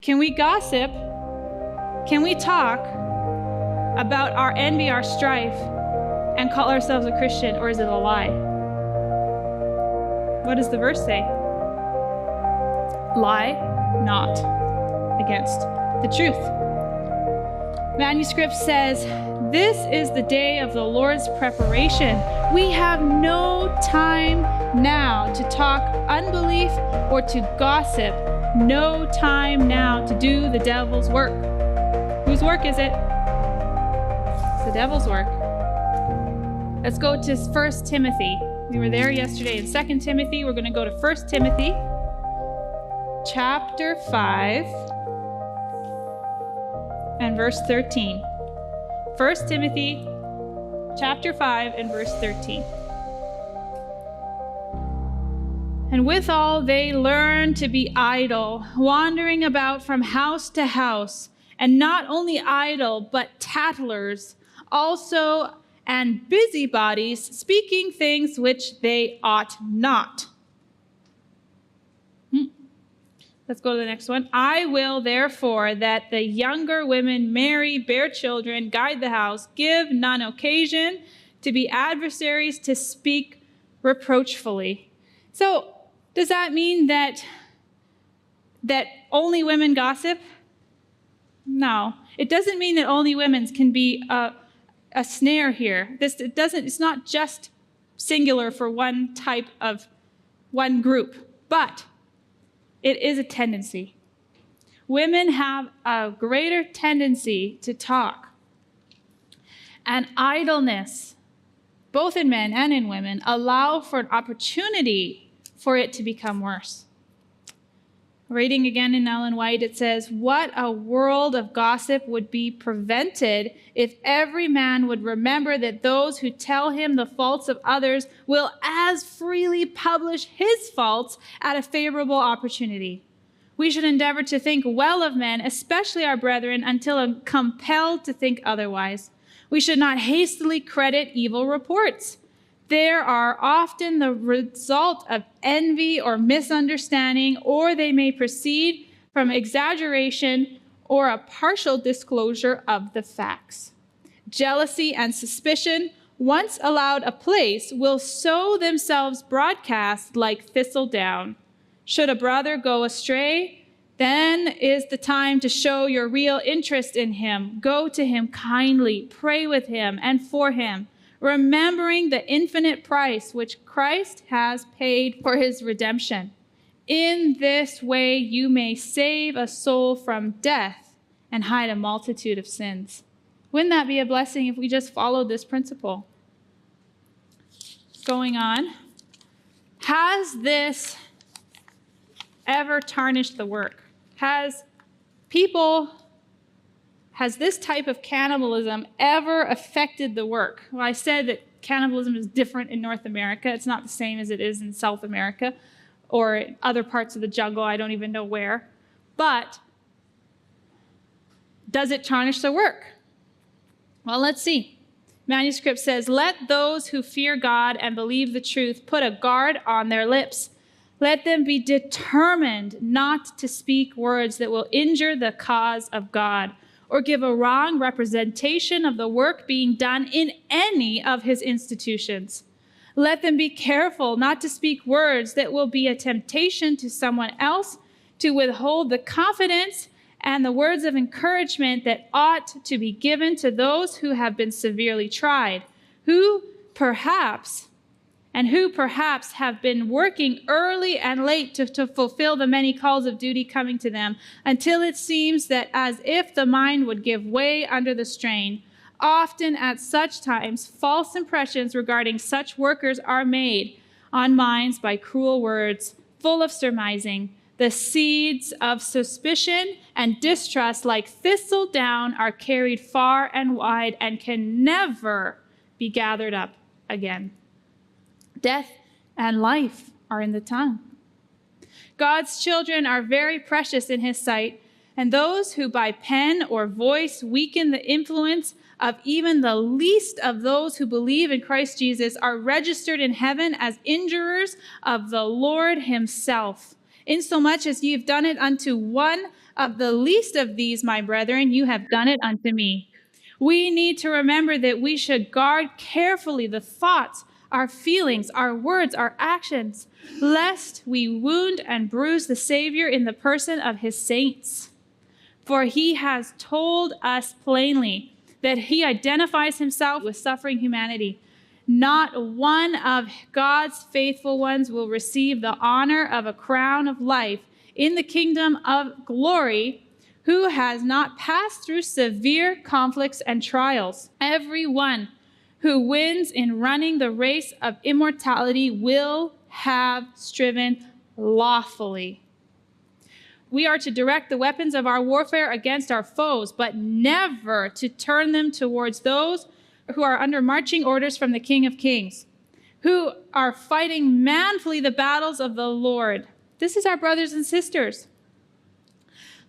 Can we gossip? Can we talk about our envy, our strife, and call ourselves a Christian, or is it a lie? What does the verse say? Lie not against the truth. Manuscript says, this is the day of the Lord's preparation. We have no time now to talk unbelief or to gossip. No time now to do the devil's work. Whose work is it? It's the devil's work. Let's go to 1 Timothy. We were there yesterday in 2 Timothy. We're going to go to 1 Timothy chapter 5 and verse 13. 1 Timothy chapter 5 and verse 13. And withal they learn to be idle, wandering about from house to house, and not only idle, but tattlers also, and busybodies, speaking things which they ought not. Let's go to the next one. I will therefore that the younger women marry, bear children, guide the house, give none occasion to be adversaries, to speak reproachfully. So does that mean that only women gossip? No. It doesn't mean that only women can be a snare here. It's not just singular for one group, but it is a tendency. Women have a greater tendency to talk. And idleness, both in men and in women, allow for an opportunity for it to become worse. Reading again in Ellen White, it says, what a world of gossip would be prevented if every man would remember that those who tell him the faults of others will as freely publish his faults at a favorable opportunity. We should endeavor to think well of men, especially our brethren, until compelled to think otherwise. We should not hastily credit evil reports. There are often the result of envy or misunderstanding, or they may proceed from exaggeration or a partial disclosure of the facts. Jealousy and suspicion, once allowed a place, will sow themselves broadcast like thistledown. Should a brother go astray, then is the time to show your real interest in him. Go to him kindly, pray with him and for him, remembering the infinite price which Christ has paid for his redemption. In this way you may save a soul from death and hide a multitude of sins. Wouldn't that be a blessing if we just followed this principle? Going on. Has this ever tarnished the work? Has this type of cannibalism ever affected the work? Well, I said that cannibalism is different in North America. It's not the same as it is in South America or other parts of the jungle. I don't even know where. But does it tarnish the work? Well, let's see. Manuscript says, let those who fear God and believe the truth put a guard on their lips. Let them be determined not to speak words that will injure the cause of God, or give a wrong representation of the work being done in any of his institutions. Let them be careful not to speak words that will be a temptation to someone else, to withhold the confidence and the words of encouragement that ought to be given to those who have been severely tried, who perhaps have been working early and late to fulfill the many calls of duty coming to them, until it seems that as if the mind would give way under the strain. Often at such times, false impressions regarding such workers are made on minds by cruel words, full of surmising. The seeds of suspicion and distrust, like thistledown, are carried far and wide and can never be gathered up again. Death and life are in the tongue. God's children are very precious in his sight, and those who by pen or voice weaken the influence of even the least of those who believe in Christ Jesus are registered in heaven as injurers of the Lord himself, insomuch as ye have done it unto one of the least of these, my brethren, you have done it unto me. We need to remember that we should guard carefully the thoughts, our feelings, our words, our actions, lest we wound and bruise the Savior in the person of his saints. For he has told us plainly that he identifies himself with suffering humanity. Not one of God's faithful ones will receive the honor of a crown of life in the kingdom of glory who has not passed through severe conflicts and trials. Everyone who wins in running the race of immortality will have striven lawfully. We are to direct the weapons of our warfare against our foes, but never to turn them towards those who are under marching orders from the King of Kings, who are fighting manfully the battles of the Lord. This is our brothers and sisters.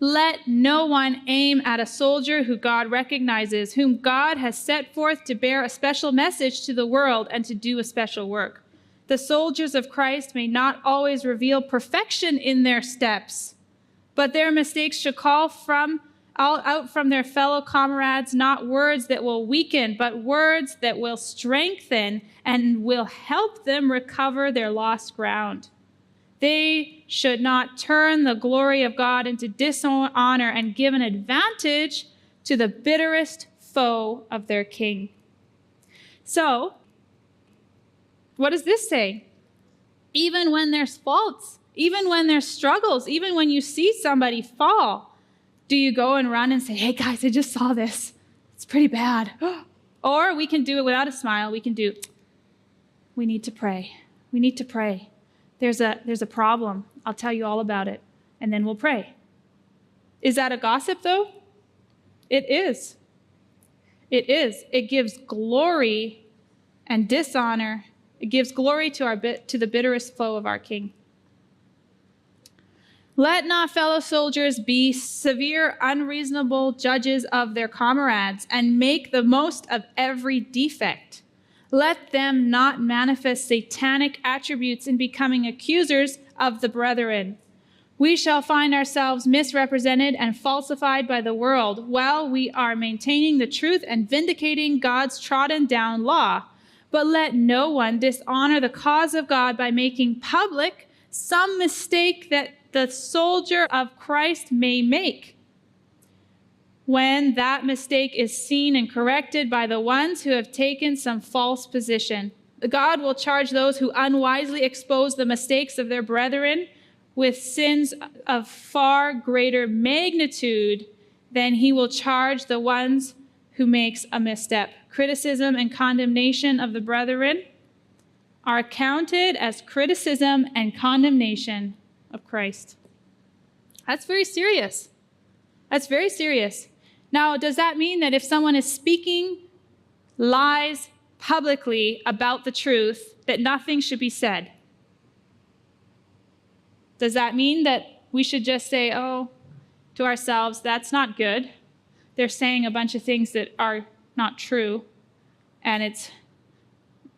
Let no one aim at a soldier who God recognizes, whom God has set forth to bear a special message to the world and to do a special work. The soldiers of Christ may not always reveal perfection in their steps, but their mistakes should call out from their fellow comrades not words that will weaken, but words that will strengthen and will help them recover their lost ground. They should not turn the glory of God into dishonor and give an advantage to the bitterest foe of their king. So, what does this say? Even when there's faults, even when there's struggles, even when you see somebody fall, do you go and run and say, hey guys, I just saw this. It's pretty bad. Or we can do it without a smile. We need to pray. We need to pray. There's a problem. I'll tell you all about it, and then we'll pray. Is that a gossip, though? It is. It is. It gives glory and dishonor. It gives glory to the bitterest foe of our King. Let not fellow soldiers be severe, unreasonable judges of their comrades and make the most of every defect. Let them not manifest satanic attributes in becoming accusers of the brethren. We shall find ourselves misrepresented and falsified by the world while we are maintaining the truth and vindicating God's trodden down law. But let no one dishonor the cause of God by making public some mistake that the soldier of Christ may make. When that mistake is seen and corrected by the ones who have taken some false position, God will charge those who unwisely expose the mistakes of their brethren with sins of far greater magnitude than he will charge the ones who makes a misstep. Criticism and condemnation of the brethren are counted as criticism and condemnation of Christ. That's very serious. That's very serious. Now, does that mean that if someone is speaking lies publicly about the truth, that nothing should be said? Does that mean that we should just say, to ourselves, that's not good? They're saying a bunch of things that are not true, and it's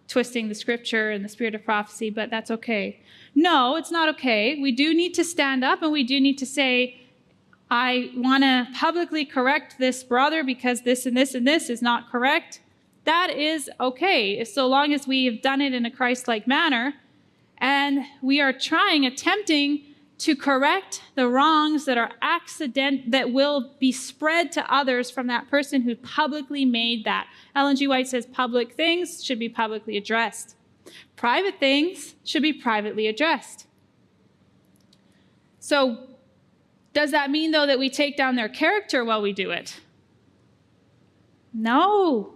twisting the scripture and the spirit of prophecy, but that's okay. No, it's not okay. We do need to stand up, and we do need to say, I want to publicly correct this brother because this and this and this is not correct. That is okay, so long as we have done it in a Christ-like manner, and we are attempting to correct the wrongs that that will be spread to others from that person who publicly made that. Ellen G. White says public things should be publicly addressed. Private things should be privately addressed. So, does that mean, though, that we take down their character while we do it? No.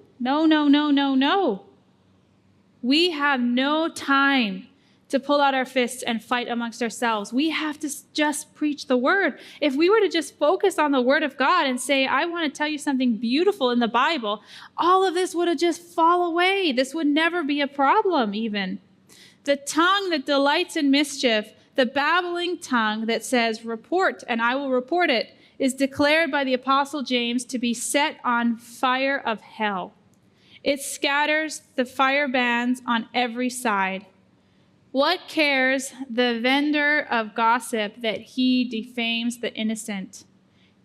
We have no time to pull out our fists and fight amongst ourselves. We have to just preach the word. If we were to just focus on the word of God and say, I want to tell you something beautiful in the Bible, all of this would have just fall away. This would never be a problem even. The tongue that delights in mischief, the babbling tongue that says, report, and I will report it, is declared by the Apostle James to be set on fire of hell. It scatters the fire bands on every side. What cares the vendor of gossip that he defames the innocent?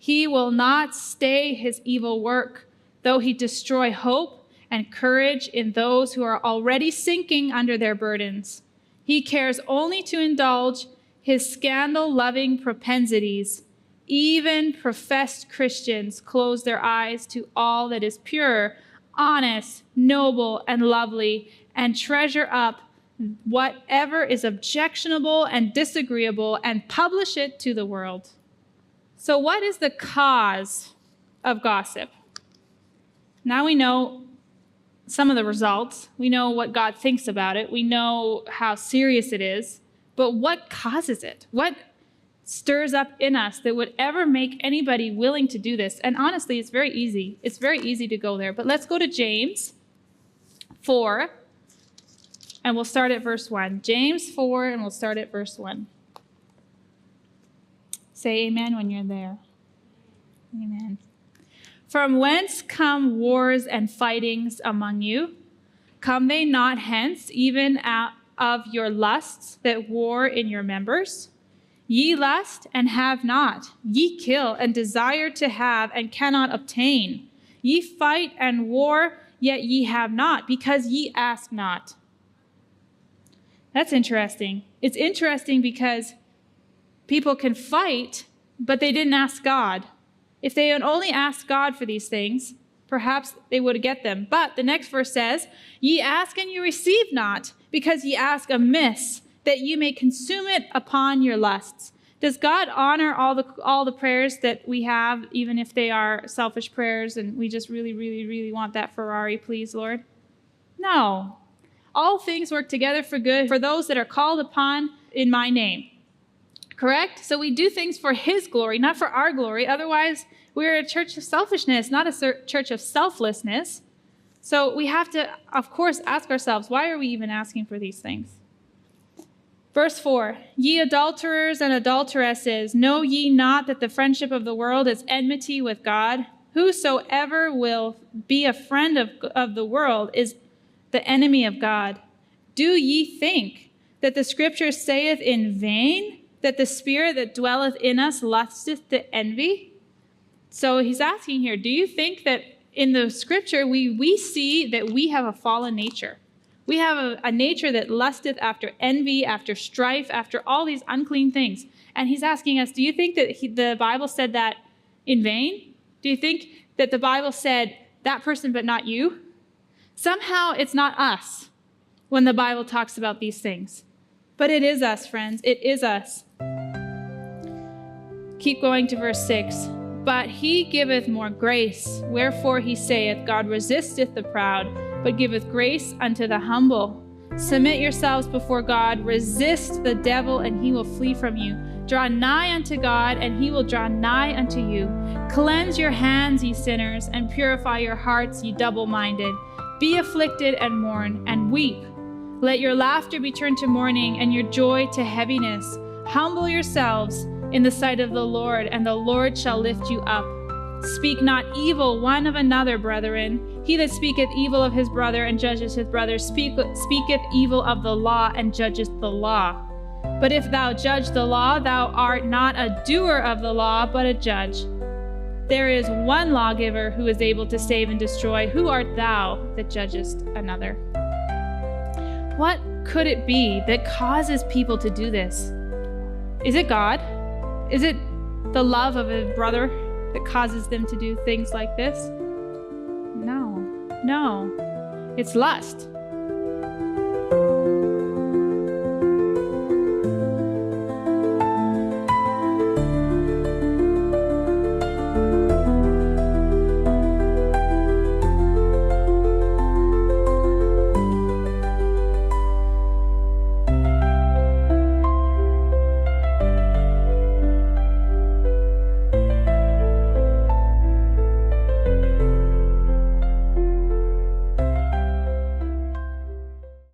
He will not stay his evil work, though he destroy hope and courage in those who are already sinking under their burdens. He cares only to indulge his scandal-loving propensities. Even professed Christians close their eyes to all that is pure, honest, noble, and lovely, and treasure up whatever is objectionable and disagreeable and publish it to the world. So what is the cause of gossip? Now we know some of the results. We know what God thinks about it. We know how serious it is. But what causes it? What stirs up in us that would ever make anybody willing to do this? And honestly, it's very easy. It's very easy to go there. But let's go to James 4, and we'll start at verse 1. James 4, and we'll start at verse 1. Say amen when you're there. Amen. From whence come wars and fightings among you? Come they not hence, even out of your lusts that war in your members? Ye lust and have not. Ye kill and desire to have and cannot obtain. Ye fight and war, yet ye have not, because ye ask not. That's interesting. It's interesting because people can fight, but they didn't ask God. If they had only asked God for these things, perhaps they would get them. But the next verse says, ye ask and you receive not, because ye ask amiss, that ye may consume it upon your lusts. Does God honor all the prayers that we have, even if they are selfish prayers and we just really, really, really want that Ferrari, please, Lord? No. All things work together for good for those that are called upon in my name. Correct? So we do things for his glory, not for our glory. Otherwise, we're a church of selfishness, not a church of selflessness. So we have to, of course, ask ourselves, why are we even asking for these things? Verse 4, ye adulterers and adulteresses, know ye not that the friendship of the world is enmity with God? Whosoever will be a friend of the world is the enemy of God. Do ye think that the scripture saith in vain, that the spirit that dwelleth in us lusteth to envy? So he's asking here, do you think that in the scripture we see that we have a fallen nature? We have a nature that lusteth after envy, after strife, after all these unclean things. And he's asking us, do you think that the Bible said that in vain? Do you think that the Bible said that person but not you? Somehow it's not us when the Bible talks about these things. But it is us, friends. It is us. Keep going to verse 6. But he giveth more grace. Wherefore he saith, God resisteth the proud, but giveth grace unto the humble. Submit yourselves before God. Resist the devil, and he will flee from you. Draw nigh unto God, and he will draw nigh unto you. Cleanse your hands, ye sinners, and purify your hearts, ye double-minded. Be afflicted and mourn, and weep. Let your laughter be turned to mourning, and your joy to heaviness. Humble yourselves in the sight of the Lord, and the Lord shall lift you up. Speak not evil one of another, brethren. He that speaketh evil of his brother and judgeth his brother speaketh evil of the law and judgeth the law. But if thou judge the law, thou art not a doer of the law, but a judge. There is one lawgiver who is able to save and destroy. Who art thou that judgest another? What could it be that causes people to do this? Is it God? Is it the love of a brother that causes them to do things like this? No. It's lust.